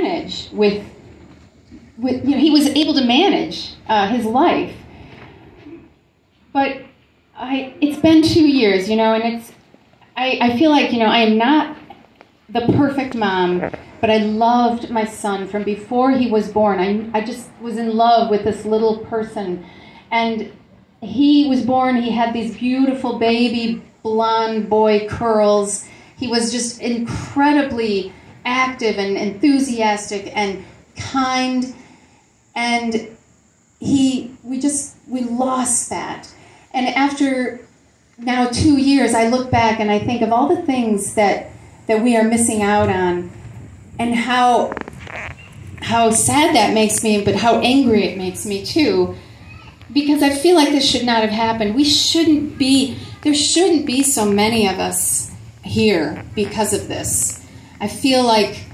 manage he was able to manage his life. But it's been 2 years, and I feel like, I am not the perfect mom, but I loved my son from before he was born. I just was in love with this little person. And he was born, he had these beautiful baby blonde boy curls. He was just incredibly active and enthusiastic and kind. And we lost that. And after now 2 years, I look back and I think of all the things that we are missing out on, and how sad that makes me, but how angry it makes me too, because I feel like this should not have happened. There shouldn't be so many of us here because of this. I feel like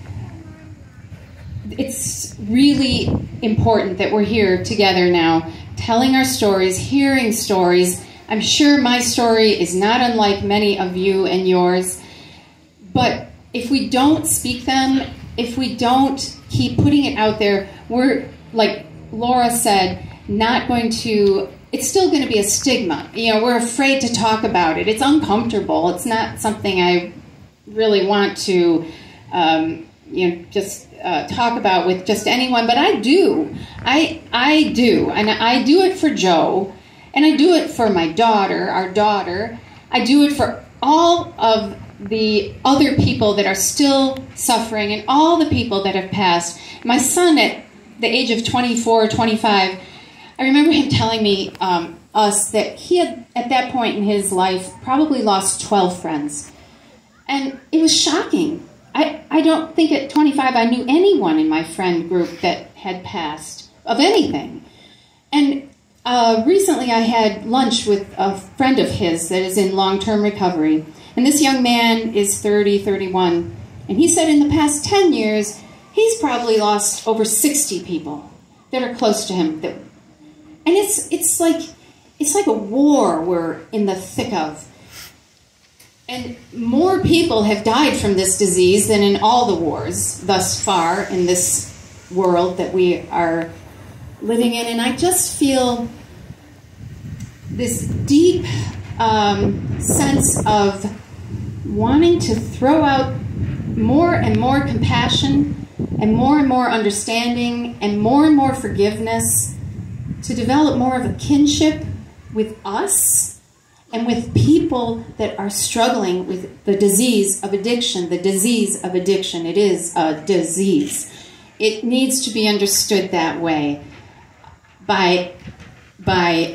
it's really important that we're here together now, telling our stories, hearing stories. I'm sure my story is not unlike many of you and yours, but if we don't speak them, if we don't keep putting it out there, we're, like Laura said, it's still going to be a stigma. We're afraid to talk about it. It's uncomfortable. It's not something I really want to, just talk about with just anyone, but I do. I do. And I do it for Joe, and I do it for my daughter, our daughter. I do it for all of the other people that are still suffering and all the people that have passed. My son, at the age of 24, 25, I remember him telling me, that he had, at that point in his life, probably lost 12 friends. And it was shocking. I don't think at 25 I knew anyone in my friend group that had passed of anything. And recently I had lunch with a friend of his that is in long-term recovery. And this young man is 30, 31. And he said in the past 10 years, he's probably lost over 60 people that are close to him. And it's like a war we're in the thick of. And more people have died from this disease than in all the wars thus far in this world that we are living in. And I just feel this deep sense of wanting to throw out more and more compassion and more understanding and more forgiveness, to develop more of a kinship with us and with people that are struggling with the disease of addiction. The disease of addiction, it is a disease. It needs to be understood that way by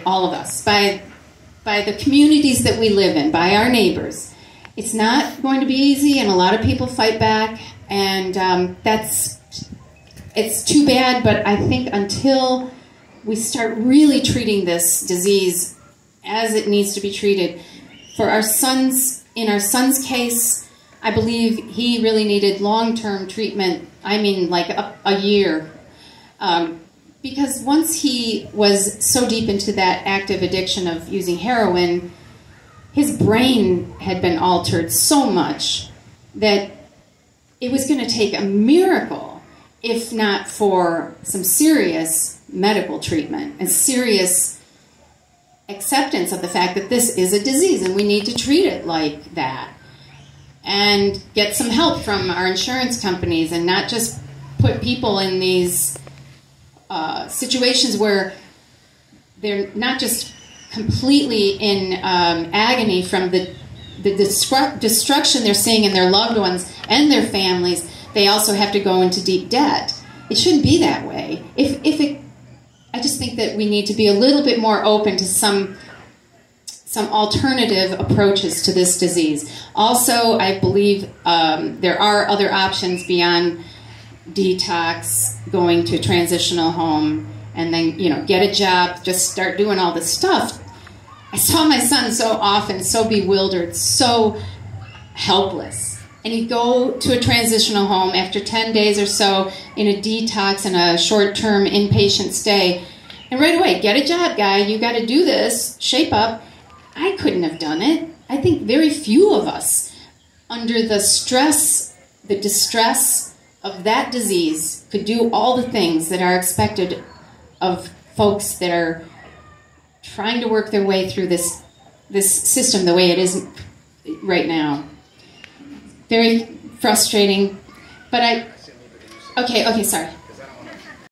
all of us, by the communities that we live in, by our neighbors. It's not going to be easy, and a lot of people fight back, and it's too bad, but I think until we start really treating this disease as it needs to be treated, for our sons, in our son's case, I believe he really needed long-term treatment, I mean like a year, because once he was so deep into that active addiction of using heroin, his brain had been altered so much that it was going to take a miracle, if not for some serious medical treatment and serious acceptance of the fact that this is a disease and we need to treat it like that, and get some help from our insurance companies, and not just put people in these situations where they're not just completely in agony from the destruction they're seeing in their loved ones and their families. They also have to go into deep debt. It shouldn't be that way. I just think that we need to be a little bit more open to some alternative approaches to this disease. Also, I believe there are other options beyond detox, going to a transitional home, and then, get a job, just start doing all this stuff. I saw my son so often, so bewildered, so helpless. And he'd go to a transitional home after 10 days or so in a detox and a short-term inpatient stay. And right away, get a job, guy, you got to do this, shape up. I couldn't have done it. I think very few of us, under the stress, the distress, of that disease could do all the things that are expected of folks that are trying to work their way through this system the way it is right now. Very frustrating, but okay, sorry.